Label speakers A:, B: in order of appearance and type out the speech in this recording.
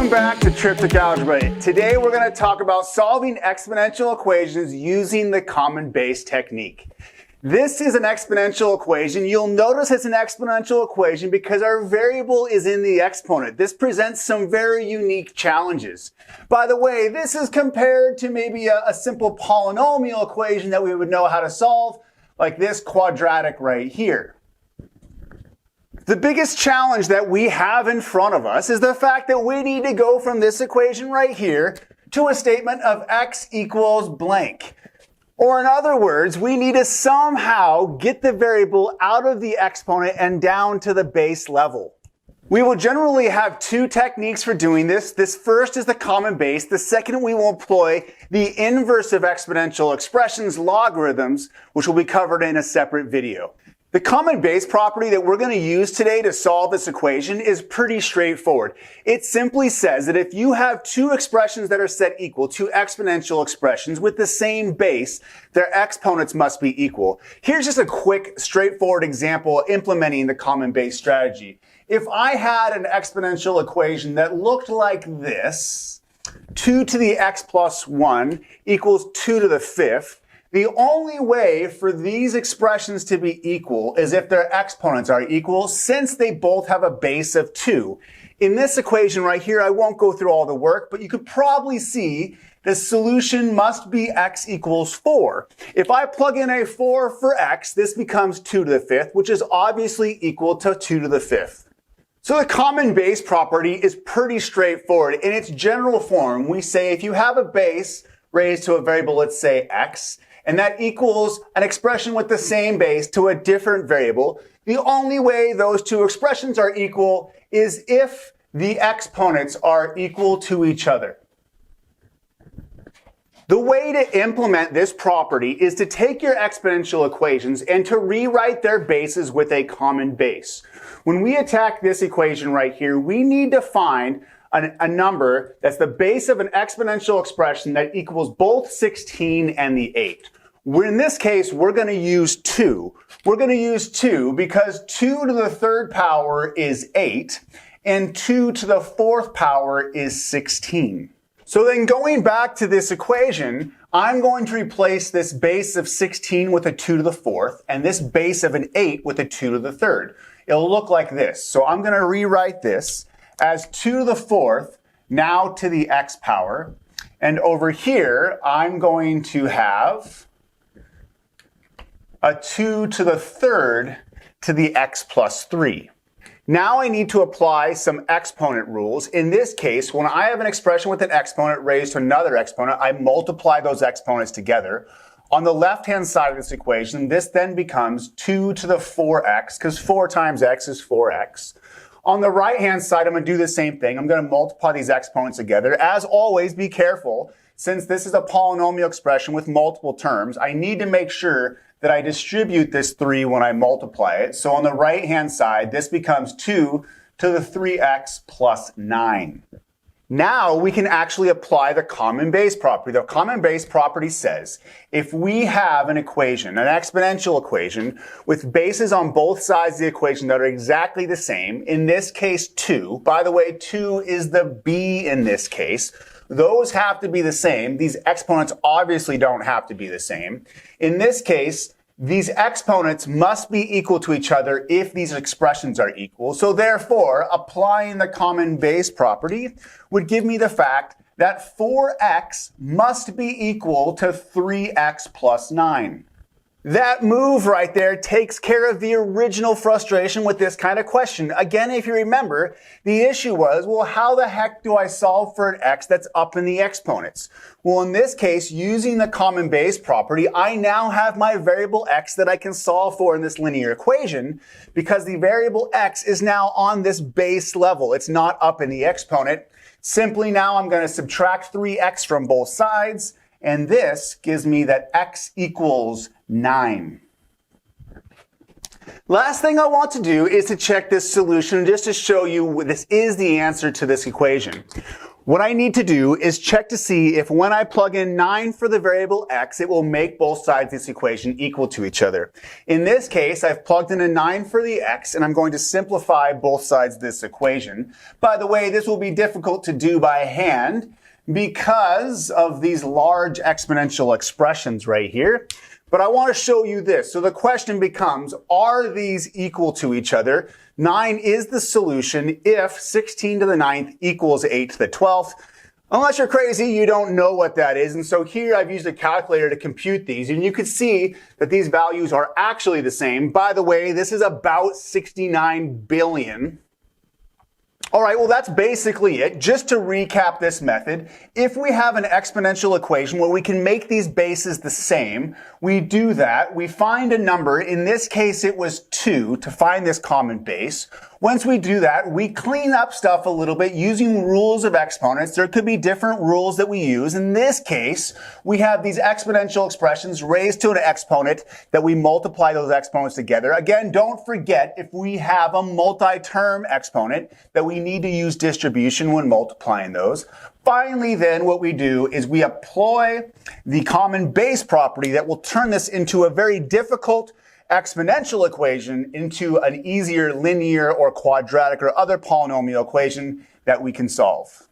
A: Welcome back to Triptych Algebra. Today we're going to talk about solving exponential equations using the common base technique. This is an exponential equation. You'll notice it's an exponential equation because our variable is in the exponent. This presents some very unique challenges. By the way, this is compared to maybe a simple polynomial equation that we would know how to solve, like this quadratic right here. The biggest challenge that we have in front of us is the fact that we need to go from this equation right here to a statement of x equals blank. Or in other words, we need to somehow get the variable out of the exponent and down to the base level. We will generally have two techniques for doing this. This first is the common base. The second, we will employ the inverse of exponential expressions, logarithms, which will be covered in a separate video. The common base property that we're going to use today to solve this equation is pretty straightforward. It simply says that if you have two expressions that are set equal, two exponential expressions with the same base, their exponents must be equal. Here's just a quick, straightforward example implementing the common base strategy. If I had an exponential equation that looked like this, 2 to the x plus 1 equals 2 to the fifth, the only way for these expressions to be equal is if their exponents are equal, since they both have a base of 2. In this equation right here, I won't go through all the work, but you could probably see the solution must be x equals 4. If I plug in a 4 for x, this becomes 2 to the fifth, which is obviously equal to 2 to the fifth. So the common base property is pretty straightforward. In its general form, we say if you have a base raised to a variable, let's say x, and that equals an expression with the same base to a different variable, the only way those two expressions are equal is if the exponents are equal to each other. The way to implement this property is to take your exponential equations and to rewrite their bases with a common base. When we attack this equation right here, we need to find a number that's the base of an exponential expression that equals both 16 and the 8. In this case, we're going to use 2. We're going to use 2 because 2 to the third power is 8 and 2 to the fourth power is 16. So then going back to this equation, I'm going to replace this base of 16 with a 2 to the fourth and this base of an 8 with a 2 to the third. It'll look like this. So I'm going to rewrite this as 2 to the fourth, now to the x power. And over here, I'm going to have a 2 to the third to the x plus 3. Now I need to apply some exponent rules. In this case, when I have an expression with an exponent raised to another exponent, I multiply those exponents together. On the left-hand side of this equation, this then becomes 2 to the 4x, because 4 times x is 4x. On the right-hand side, I'm going to do the same thing. I'm going to multiply these exponents together. As always, be careful. Since this is a polynomial expression with multiple terms, I need to make sure that I distribute this 3 when I multiply it. So on the right-hand side, this becomes 2 to the 3x plus 9. Now we can actually apply the common base property. The common base property says if we have an equation, an exponential equation, with bases on both sides of the equation that are exactly the same, in this case 2, by the way, 2 is the b in this case, those have to be the same. These exponents obviously don't have to be the same. In this case, these exponents must be equal to each other if these expressions are equal. So therefore, applying the common base property would give me the fact that 4x must be equal to 3x plus 9. That move right there takes care of the original frustration with this kind of question. Again, if you remember, the issue was, well, how the heck do I solve for an x that's up in the exponents? Well, in this case, using the common base property, I now have my variable x that I can solve for in this linear equation because the variable x is now on this base level. It's not up in the exponent. Simply now I'm going to subtract 3x from both sides, and this gives me that x equals 9. Last thing I want to do is to check this solution just to show you this is the answer to this equation. What I need to do is check to see if when I plug in 9 for the variable x, it will make both sides of this equation equal to each other. In this case, I've plugged in a 9 for the x, and I'm going to simplify both sides of this equation. By the way, this will be difficult to do by hand because of these large exponential expressions right here. But I want to show you this. So the question becomes, are these equal to each other? 9 is the solution if 16 to the 9th equals 8 to the 12th. Unless you're crazy, you don't know what that is. And so here I've used a calculator to compute these. And you can see that these values are actually the same. By the way, this is about 69 billion. All right, well, that's basically it. Just to recap this method, if we have an exponential equation where we can make these bases the same, we do that. We find a number. In this case, it was 2 to find this common base. Once we do that, we clean up stuff a little bit using rules of exponents. There could be different rules that we use. In this case, we have these exponential expressions raised to an exponent that we multiply those exponents together. Again, don't forget if we have a multi-term exponent that we need to use distribution when multiplying those. Finally, then, what we do is we apply the common base property that will turn this into a very difficult exponential equation into an easier linear or quadratic or other polynomial equation that we can solve.